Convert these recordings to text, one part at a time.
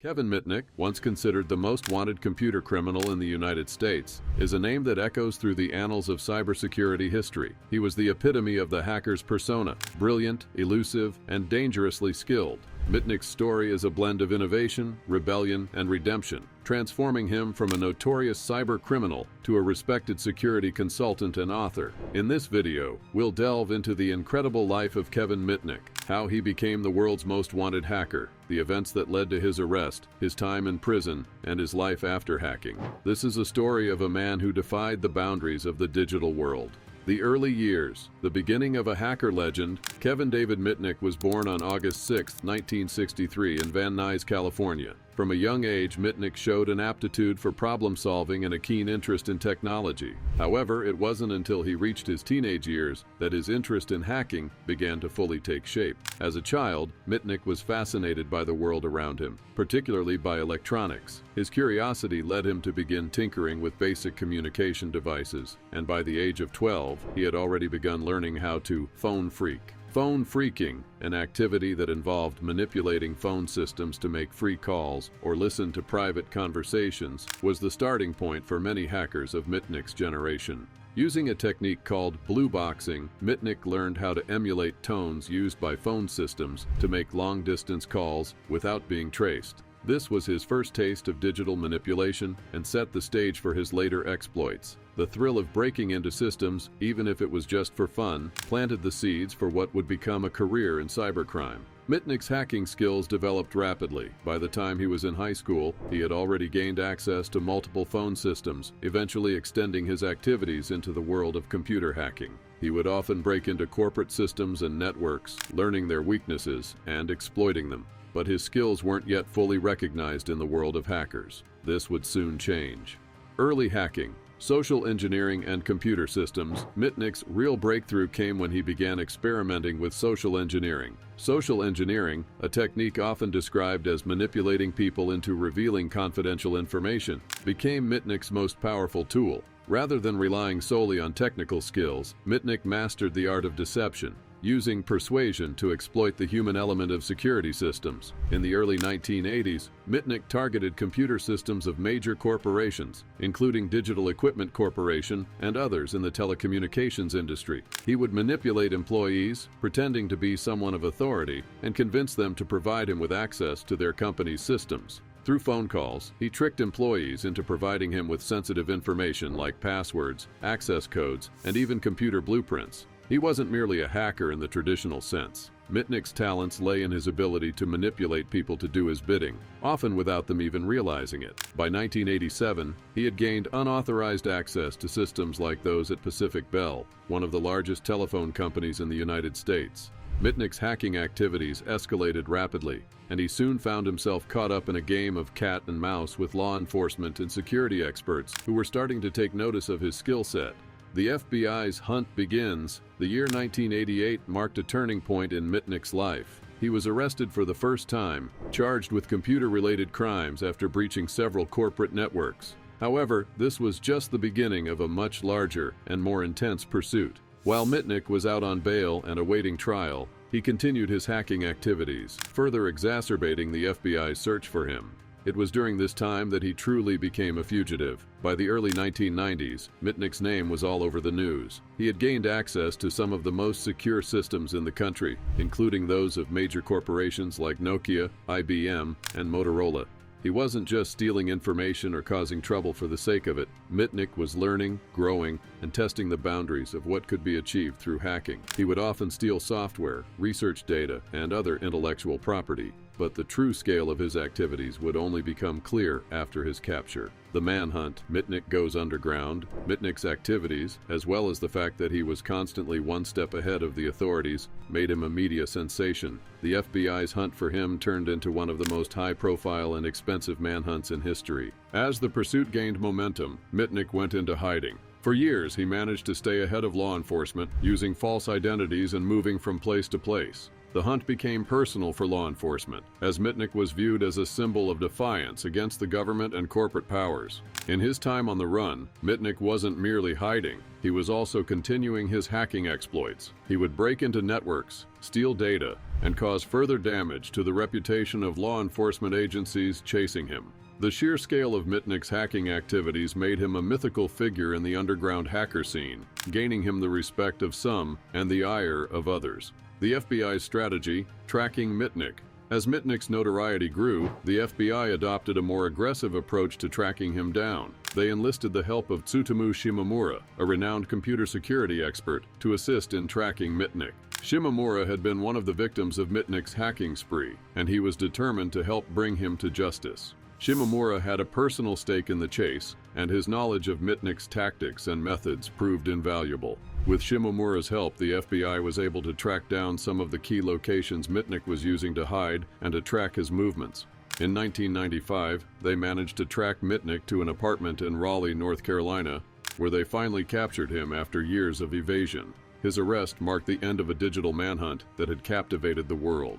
Kevin Mitnick, once considered the most wanted computer criminal in the United States, is a name that echoes through the annals of cybersecurity history. He was the epitome of the hacker's persona, brilliant, elusive, and dangerously skilled. Mitnick's story is a blend of innovation, rebellion, and redemption, transforming him from a notorious cybercriminal to a respected security consultant and author. In this video, we'll delve into the incredible life of Kevin Mitnick, how he became the world's most wanted hacker, the events that led to his arrest, his time in prison, and his life after hacking. This is a story of a man who defied the boundaries of the digital world. The early years, the beginning of a hacker legend. Kevin David Mitnick was born on August 6, 1963 in Van Nuys, California. From a young age, Mitnick showed an aptitude for problem-solving and a keen interest in technology. However, it wasn't until he reached his teenage years that his interest in hacking began to fully take shape. As a child, Mitnick was fascinated by the world around him, particularly by electronics. His curiosity led him to begin tinkering with basic communication devices, and by the age of 12, he had already begun learning how to phone phreak. Phone phreaking, an activity that involved manipulating phone systems to make free calls or listen to private conversations, was the starting point for many hackers of Mitnick's generation. Using a technique called blue boxing, Mitnick learned how to emulate tones used by phone systems to make long-distance calls without being traced. This was his first taste of digital manipulation and set the stage for his later exploits. The thrill of breaking into systems, even if it was just for fun, planted the seeds for what would become a career in cybercrime. Mitnick's hacking skills developed rapidly. By the time he was in high school, he had already gained access to multiple phone systems, eventually extending his activities into the world of computer hacking. He would often break into corporate systems and networks, learning their weaknesses and exploiting them. But his skills weren't yet fully recognized in the world of hackers. This would soon change. Early hacking, social engineering, and computer systems. Mitnick's real breakthrough came when he began experimenting with social engineering. Social engineering, a technique often described as manipulating people into revealing confidential information, became Mitnick's most powerful tool. Rather than relying solely on technical skills, Mitnick mastered the art of deception, using persuasion to exploit the human element of security systems. In the early 1980s, Mitnick targeted computer systems of major corporations, including Digital Equipment Corporation and others in the telecommunications industry. He would manipulate employees, pretending to be someone of authority, and convince them to provide him with access to their company's systems. Through phone calls, he tricked employees into providing him with sensitive information like passwords, access codes, and even computer blueprints. He wasn't merely a hacker in the traditional sense. Mitnick's talents lay in his ability to manipulate people to do his bidding, often without them even realizing it. By 1987, he had gained unauthorized access to systems like those at Pacific Bell, one of the largest telephone companies in the United States. Mitnick's hacking activities escalated rapidly, and he soon found himself caught up in a game of cat and mouse with law enforcement and security experts who were starting to take notice of his skill set. The FBI's hunt begins. The year 1988 marked a turning point in Mitnick's life. He was arrested for the first time, charged with computer-related crimes after breaching several corporate networks. However, this was just the beginning of a much larger and more intense pursuit. While Mitnick was out on bail and awaiting trial, he continued his hacking activities, further exacerbating the FBI's search for him. It was during this time that he truly became a fugitive. By the early 1990s, Mitnick's name was all over the news. He had gained access to some of the most secure systems in the country, including those of major corporations like Nokia, IBM, and Motorola. He wasn't just stealing information or causing trouble for the sake of it. Mitnick was learning, growing, and testing the boundaries of what could be achieved through hacking. He would often steal software, research data, and other intellectual property. But the true scale of his activities would only become clear after his capture. The manhunt, Mitnick Goes Underground. Mitnick's activities, as well as the fact that he was constantly one step ahead of the authorities, made him a media sensation. The FBI's hunt for him turned into one of the most high-profile and expensive manhunts in history. As the pursuit gained momentum, Mitnick went into hiding. For years, he managed to stay ahead of law enforcement, using false identities and moving from place to place. The hunt became personal for law enforcement, as Mitnick was viewed as a symbol of defiance against the government and corporate powers. In his time on the run, Mitnick wasn't merely hiding, he was also continuing his hacking exploits. He would break into networks, steal data, and cause further damage to the reputation of law enforcement agencies chasing him. The sheer scale of Mitnick's hacking activities made him a mythical figure in the underground hacker scene, gaining him the respect of some and the ire of others. The FBI's strategy: tracking Mitnick. As Mitnick's notoriety grew, the FBI adopted a more aggressive approach to tracking him down. They enlisted the help of Tsutomu Shimomura, a renowned computer security expert, to assist in tracking Mitnick. Shimomura had been one of the victims of Mitnick's hacking spree, and he was determined to help bring him to justice. Shimomura had a personal stake in the chase, and his knowledge of Mitnick's tactics and methods proved invaluable. With Shimomura's help, the FBI was able to track down some of the key locations Mitnick was using to hide and to track his movements. In 1995, they managed to track Mitnick to an apartment in Raleigh, North Carolina, where they finally captured him after years of evasion. His arrest marked the end of a digital manhunt that had captivated the world.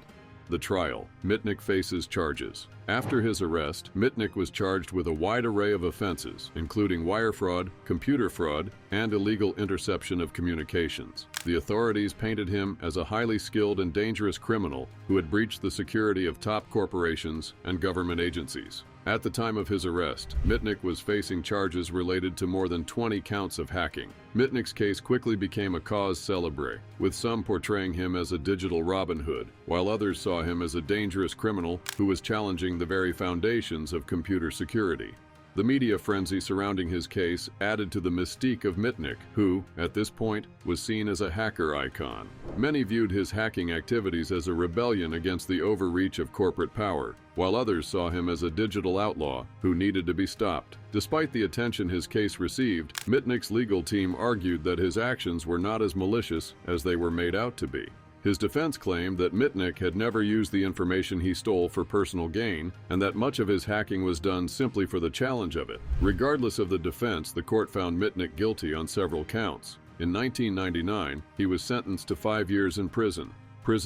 The trial. Mitnick faces charges. After his arrest, Mitnick was charged with a wide array of offenses, including wire fraud, computer fraud, and illegal interception of communications. The authorities painted him as a highly skilled and dangerous criminal who had breached the security of top corporations and government agencies. At the time of his arrest, Mitnick was facing charges related to more than 20 counts of hacking. Mitnick's case quickly became a cause célèbre, with some portraying him as a digital Robin Hood, while others saw him as a dangerous criminal who was challenging the very foundations of computer security. The media frenzy surrounding his case added to the mystique of Mitnick, who, at this point, was seen as a hacker icon. Many viewed his hacking activities as a rebellion against the overreach of corporate power, while others saw him as a digital outlaw who needed to be stopped. Despite the attention his case received, Mitnick's legal team argued that his actions were not as malicious as they were made out to be. His defense claimed that Mitnick had never used the information he stole for personal gain, and that much of his hacking was done simply for the challenge of it. Regardless of the defense, the court found Mitnick guilty on several counts. In 1999, he was sentenced to 5 years in prison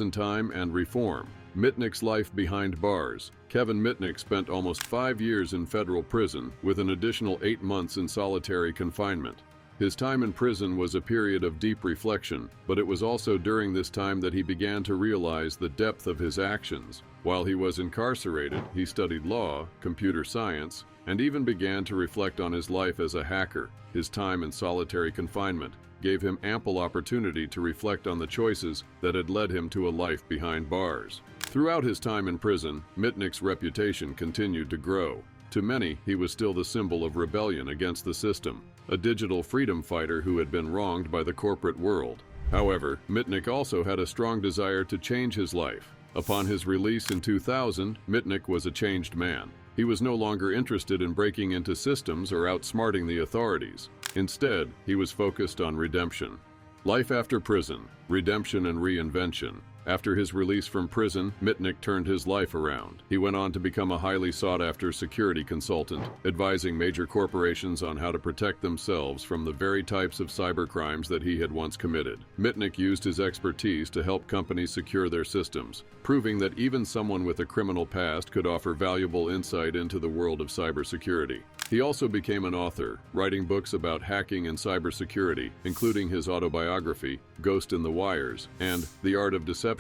time and reform. Mitnick's life behind bars. Kevin Mitnick spent almost 5 years in federal prison, with an additional 8 months in solitary confinement. His time in prison was a period of deep reflection, but it was also during this time that he began to realize the depth of his actions. While he was incarcerated, he studied law, computer science, and even began to reflect on his life as a hacker. His time in solitary confinement gave him ample opportunity to reflect on the choices that had led him to a life behind bars. Throughout his time in prison, Mitnick's reputation continued to grow. To many, he was still the symbol of rebellion against the system, a digital freedom fighter who had been wronged by the corporate world. However, Mitnick also had a strong desire to change his life. Upon his release in 2000, Mitnick was a changed man. He was no longer interested in breaking into systems or outsmarting the authorities. Instead, he was focused on redemption. Life after prison, redemption and reinvention. After his release from prison, Mitnick turned his life around. He went on to become a highly sought-after security consultant, advising major corporations on how to protect themselves from the very types of cybercrimes that he had once committed. Mitnick used his expertise to help companies secure their systems, proving that even someone with a criminal past could offer valuable insight into the world of cybersecurity. He also became an author, writing books about hacking and cybersecurity, including his autobiography, Ghost in the Wires, and The Art of Deception.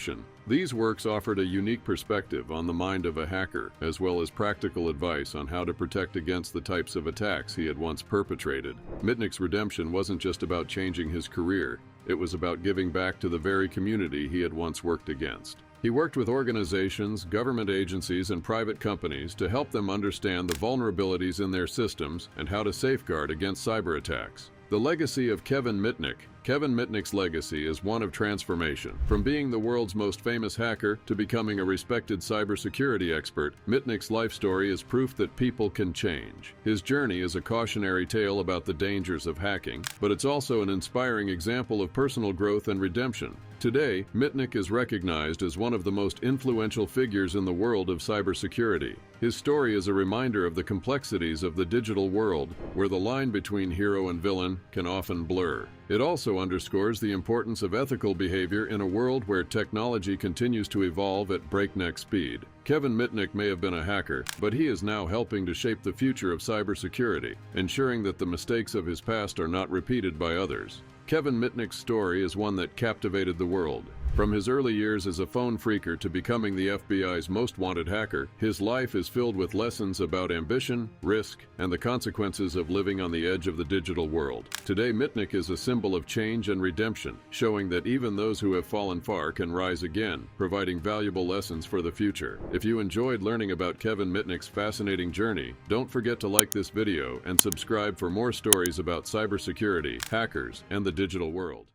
These works offered a unique perspective on the mind of a hacker, as well as practical advice on how to protect against the types of attacks he had once perpetrated. Mitnick's redemption wasn't just about changing his career, it was about giving back to the very community he had once worked against. He worked with organizations, government agencies, and private companies to help them understand the vulnerabilities in their systems and how to safeguard against cyber attacks. The legacy of Kevin Mitnick. Kevin Mitnick's legacy is one of transformation. From being the world's most famous hacker to becoming a respected cybersecurity expert, Mitnick's life story is proof that people can change. His journey is a cautionary tale about the dangers of hacking, but it's also an inspiring example of personal growth and redemption. Today, Mitnick is recognized as one of the most influential figures in the world of cybersecurity. His story is a reminder of the complexities of the digital world, where the line between hero and villain can often blur. It also underscores the importance of ethical behavior in a world where technology continues to evolve at breakneck speed. Kevin Mitnick may have been a hacker, but he is now helping to shape the future of cybersecurity, ensuring that the mistakes of his past are not repeated by others. Kevin Mitnick's story is one that captivated the world. From his early years as a phone phreaker to becoming the FBI's most wanted hacker, his life is filled with lessons about ambition, risk, and the consequences of living on the edge of the digital world. Today, Mitnick is a symbol of change and redemption, showing that even those who have fallen far can rise again, providing valuable lessons for the future. If you enjoyed learning about Kevin Mitnick's fascinating journey, don't forget to like this video and subscribe for more stories about cybersecurity, hackers, and the digital world.